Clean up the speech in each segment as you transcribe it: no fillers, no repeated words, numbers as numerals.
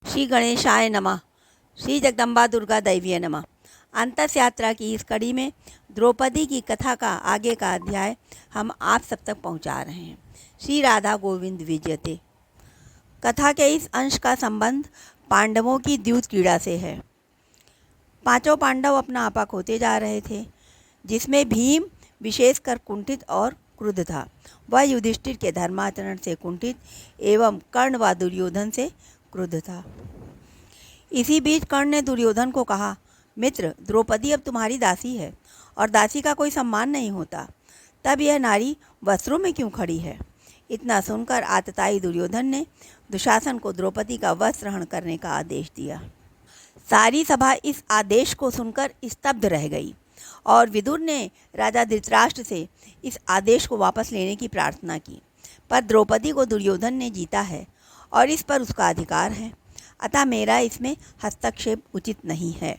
श्री गणेशाय नमः। श्री जगदम्बा दुर्गा दैवीय नमः। अंतस यात्रा की इस कड़ी में द्रौपदी की कथा का आगे का अध्याय हम आप सब तक पहुंचा रहे हैं। श्री राधा गोविंद विजयते। कथा के इस अंश का संबंध पांडवों की द्यूत क्रीड़ा से है। पांचों पांडव अपना आपा खोते जा रहे थे, जिसमें भीम विशेषकर कुंठित और क्रुद्ध था। वह युधिष्ठिर के धर्माचरण से कुंठित एवं कर्ण व दुर्योधन से क्रुद्ध था। इसी बीच कर्ण ने दुर्योधन को कहा, मित्र, द्रौपदी अब तुम्हारी दासी है और दासी का कोई सम्मान नहीं होता, तब यह नारी वस्त्रों में क्यों खड़ी है? इतना सुनकर आतताई दुर्योधन ने दुशासन को द्रौपदी का वस्त्र हरण करने का आदेश दिया। सारी सभा इस आदेश को सुनकर स्तब्ध रह गई और विदुर ने राजा धृतराष्ट्र से इस आदेश को वापस लेने की प्रार्थना की, पर द्रौपदी को दुर्योधन ने जीता है और इस पर उसका अधिकार है, अतः मेरा इसमें हस्तक्षेप उचित नहीं है।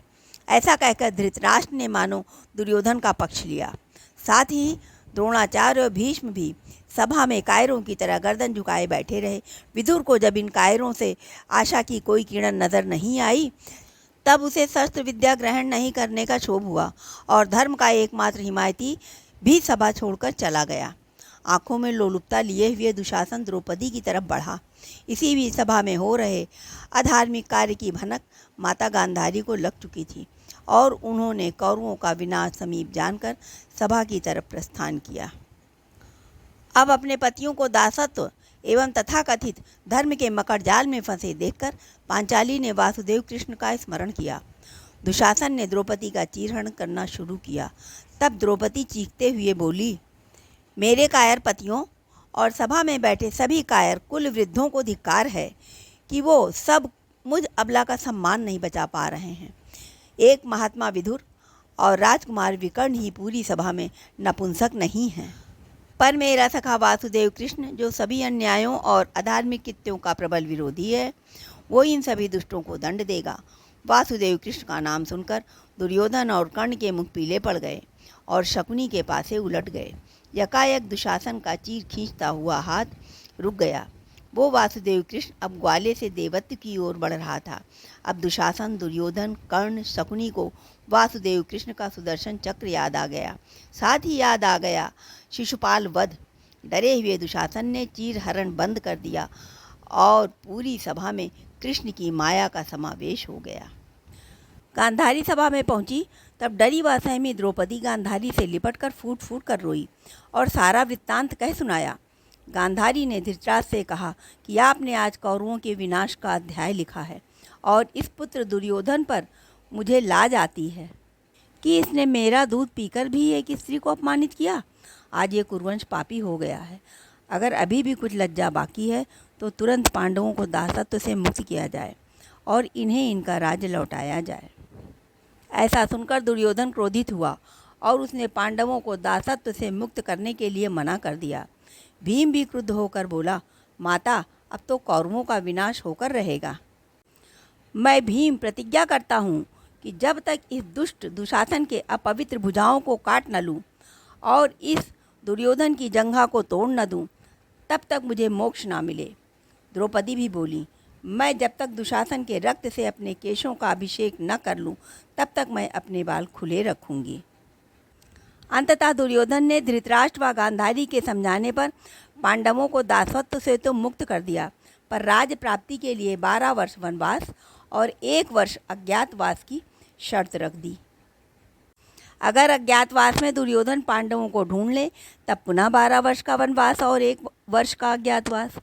ऐसा कहकर धृतराष्ट्र ने मानो दुर्योधन का पक्ष लिया। साथ ही द्रोणाचार्य और भीष्म भी सभा में कायरों की तरह गर्दन झुकाए बैठे रहे। विदुर को जब इन कायरों से आशा की कोई किरण नजर नहीं आई, तब उसे शस्त्र विद्या ग्रहण नहीं करने का क्षोभ हुआ और धर्म का एकमात्र हिमायती भी सभा छोड़कर चला गया। आंखों में लोलुपता लिए हुए दुशासन द्रौपदी की तरफ बढ़ा। इसी भी सभा में हो रहे अधार्मिक कार्य की भनक माता गांधारी को लग चुकी थी और उन्होंने कौरवों का विनाश समीप जानकर सभा की तरफ प्रस्थान किया। अब अपने पतियों को दासत्व एवं तथाकथित धर्म के मकड़ जाल में फंसे देखकर पांचाली ने वासुदेव कृष्ण का स्मरण किया। दुशासन ने द्रौपदी का चीरहरण करना शुरू किया। तब द्रौपदी चीखते हुए बोली, मेरे कायर पतियों और सभा में बैठे सभी कायर कुल वृद्धों को धिक्कार है कि वो सब मुझ अबला का सम्मान नहीं बचा पा रहे हैं। एक महात्मा विदुर और राजकुमार विकर्ण ही पूरी सभा में नपुंसक नहीं हैं, पर मेरा सखा वासुदेव कृष्ण, जो सभी अन्यायों और अधार्मिक कृत्यों का प्रबल विरोधी है, वो इन सभी दुष्टों को दंड देगा। वासुदेव कृष्ण का नाम सुनकर दुर्योधन और कर्ण के मुख पीले पड़ गए और शकुनी के पासे उलट गए। यकायक दुशासन का चीर खींचता हुआ हाथ रुक गया। वो वासुदेव कृष्ण अब ग्वाले से देवत्व की ओर बढ़ रहा था। अब दुशासन, दुर्योधन, कर्ण, शकुनी को वासुदेव कृष्ण का सुदर्शन चक्र याद आ गया। साथ ही याद आ गया शिशुपाल वध। डरे हुए दुशासन ने चीर हरण बंद कर दिया और पूरी सभा में कृष्ण की माया का समावेश हो गया। गांधारी सभा में पहुंची तब डरी व सहमी द्रौपदी गांधारी से लिपटकर फूट फूट कर रोई और सारा वृत्तांत कह सुनाया। गांधारी ने धृतराष्ट्र से कहा कि आपने आज कौरवों के विनाश का अध्याय लिखा है और इस पुत्र दुर्योधन पर मुझे लाज आती है कि इसने मेरा दूध पीकर भी एक स्त्री को अपमानित किया। आज ये कुरुवंश पापी हो गया है। अगर अभी भी कुछ लज्जा बाकी है तो तुरंत पांडवों को दासत्व से मुक्त किया जाए और इन्हें इनका राज्य लौटाया जाए। ऐसा सुनकर दुर्योधन क्रोधित हुआ और उसने पांडवों को दासत्व से मुक्त करने के लिए मना कर दिया। भीम भी क्रुद्ध होकर बोला, माता, अब तो कौरवों का विनाश होकर रहेगा। मैं भीम प्रतिज्ञा करता हूँ कि जब तक इस दुष्ट दुशासन के अपवित्र भुजाओं को काट न लूँ और इस दुर्योधन की जंघा को तोड़ न दूँ, तब तक मुझे मोक्ष ना मिले। द्रौपदी भी बोली, मैं जब तक दुशासन के रक्त से अपने केशों का अभिषेक न कर लूं, तब तक मैं अपने बाल खुले रखूंगी। अंततः दुर्योधन ने धृतराष्ट्र व गांधारी के समझाने पर पांडवों को दासत्व से तो मुक्त कर दिया, पर राज्य प्राप्ति के लिए 12 वर्ष वनवास और 1 वर्ष अज्ञातवास की शर्त रख दी। अगर अज्ञातवास में दुर्योधन पांडवों को ढूंढ ले, तब पुनः 12 वर्ष का वनवास और 1 वर्ष का अज्ञातवास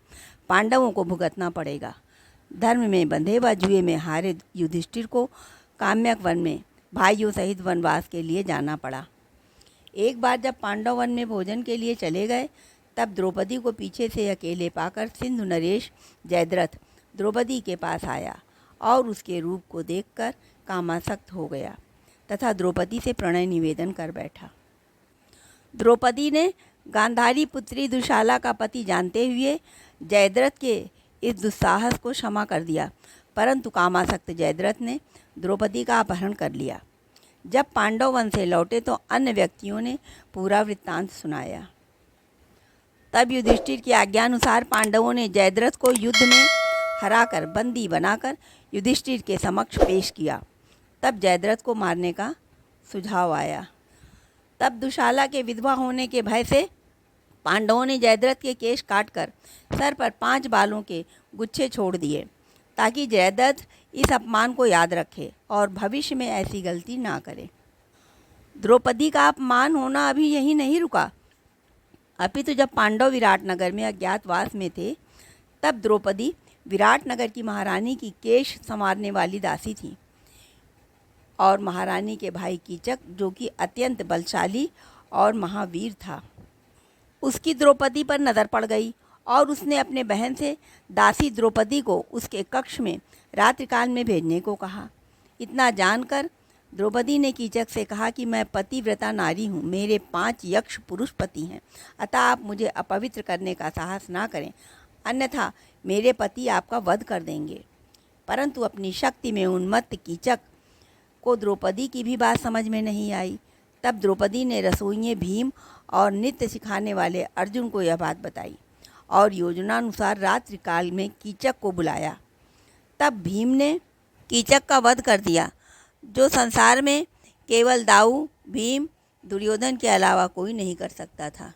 पांडवों को भुगतना पड़ेगा। धर्म में बंधे व जुए में हारे युधिष्ठिर को काम्यक वन में भाइयों सहित वनवास के लिए जाना पड़ा। एक बार जब पांडव वन में भोजन के लिए चले गए, तब द्रौपदी को पीछे से अकेले पाकर सिंधु नरेश जयद्रथ द्रौपदी के पास आया और उसके रूप को देखकर कामासक्त हो गया तथा द्रौपदी से प्रणय निवेदन कर बैठा। द्रौपदी ने गांधारी पुत्री दुशाला का पति जानते हुए जयद्रथ के इस दुस्साहस को क्षमा कर दिया, परंतु कामासक्त जयद्रथ ने द्रौपदी का अपहरण कर लिया। जब पांडव वन से लौटे तो अन्य व्यक्तियों ने पूरा वृत्तांत सुनाया। तब युधिष्ठिर की आज्ञानुसार पांडवों ने जयद्रथ को युद्ध में हराकर बंदी बनाकर युधिष्ठिर के समक्ष पेश किया। तब जयद्रथ को मारने का सुझाव आया। तब दुशाला के विधवा होने के भय से पांडवों ने जयद्रथ के केश काटकर सर पर 5 बालों के गुच्छे छोड़ दिए, ताकि जयद्रथ इस अपमान को याद रखे और भविष्य में ऐसी गलती ना करे। द्रौपदी का अपमान होना अभी यही नहीं रुका, अपितु जब पांडव विराटनगर में अज्ञातवास में थे, तब द्रौपदी विराटनगर की महारानी की केश संवारने वाली दासी थी और महारानी के भाई कीचक, जो कि अत्यंत बलशाली और महावीर था, उसकी द्रौपदी पर नज़र पड़ गई और उसने अपने बहन से दासी द्रौपदी को उसके कक्ष में रात्रिकाल में भेजने को कहा। इतना जानकर द्रौपदी ने कीचक से कहा कि मैं पतिव्रता नारी हूँ, मेरे 5 यक्ष पुरुष पति हैं, अतः आप मुझे अपवित्र करने का साहस ना करें, अन्यथा मेरे पति आपका वध कर देंगे। परंतु अपनी शक्ति में उन्मत्त कीचक को द्रौपदी की भी बात समझ में नहीं आई। तब द्रौपदी ने रसोइये भीम और नृत्य सिखाने वाले अर्जुन को यह बात बताई और योजनानुसार रात्रि काल में कीचक को बुलाया। तब भीम ने कीचक का वध कर दिया, जो संसार में केवल दाऊ, भीम, दुर्योधन के अलावा कोई नहीं कर सकता था।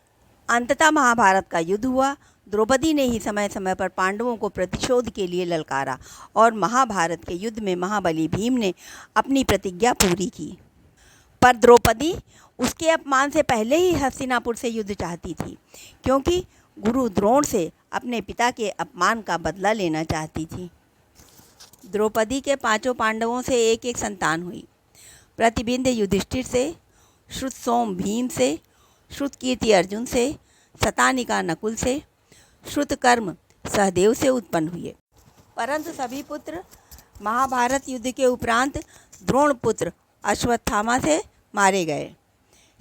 अंततः महाभारत का युद्ध हुआ। द्रौपदी ने ही समय समय पर पांडवों को प्रतिशोध के लिए ललकारा और महाभारत के युद्ध में महाबली भीम ने अपनी प्रतिज्ञा पूरी की। पर द्रौपदी उसके अपमान से पहले ही हस्तिनापुर से युद्ध चाहती थी, क्योंकि गुरु द्रोण से अपने पिता के अपमान का बदला लेना चाहती थी। द्रौपदी के 5 पांडवों से एक एक संतान हुई। प्रतिबिंद युधिष्ठिर से, श्रुतसोम भीम से, श्रुतकीर्ति अर्जुन से, शतानिका नकुल से, श्रुतकर्म सहदेव से उत्पन्न हुए। परंतु सभी पुत्र महाभारत युद्ध के उपरांत द्रोण पुत्र अश्वत्थामा से मारे गए।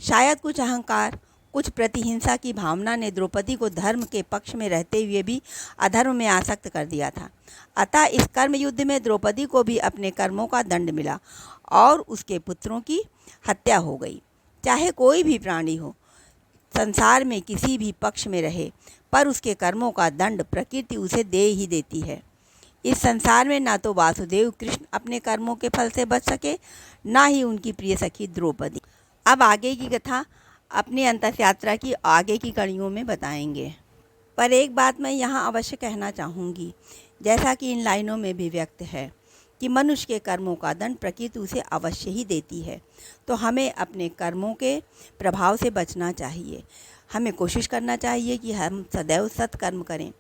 शायद कुछ अहंकार, कुछ प्रतिहिंसा की भावना ने द्रौपदी को धर्म के पक्ष में रहते हुए भी अधर्म में आसक्त कर दिया था। अतः इस कर्म युद्ध में द्रौपदी को भी अपने कर्मों का दंड मिला और उसके पुत्रों की हत्या हो गई। चाहे कोई भी प्राणी हो, संसार में किसी भी पक्ष में रहे, पर उसके कर्मों का दंड प्रकृति उसे दे ही देती है। इस संसार में ना तो वासुदेव कृष्ण अपने कर्मों के फल से बच सके, ना ही उनकी प्रिय सखी द्रौपदी। अब आगे की कथा अपनी अंतस यात्रा की आगे की कड़ियों में बताएंगे। पर एक बात मैं यहाँ अवश्य कहना चाहूँगी, जैसा कि इन लाइनों में भी व्यक्त है कि मनुष्य के कर्मों का दंड प्रकृति उसे अवश्य ही देती है, तो हमें अपने कर्मों के प्रभाव से बचना चाहिए। हमें कोशिश करना चाहिए कि हम सदैव सत्कर्म करें,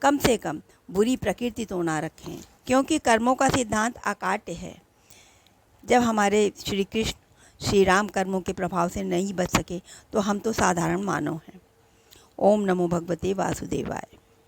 कम से कम बुरी प्रकृति तो ना रखें, क्योंकि कर्मों का सिद्धांत अकाट्य है। जब हमारे श्री कृष्ण श्री राम कर्मों के प्रभाव से नहीं बच सके, तो हम तो साधारण मानव हैं। ओम नमो भगवते वासुदेवाय।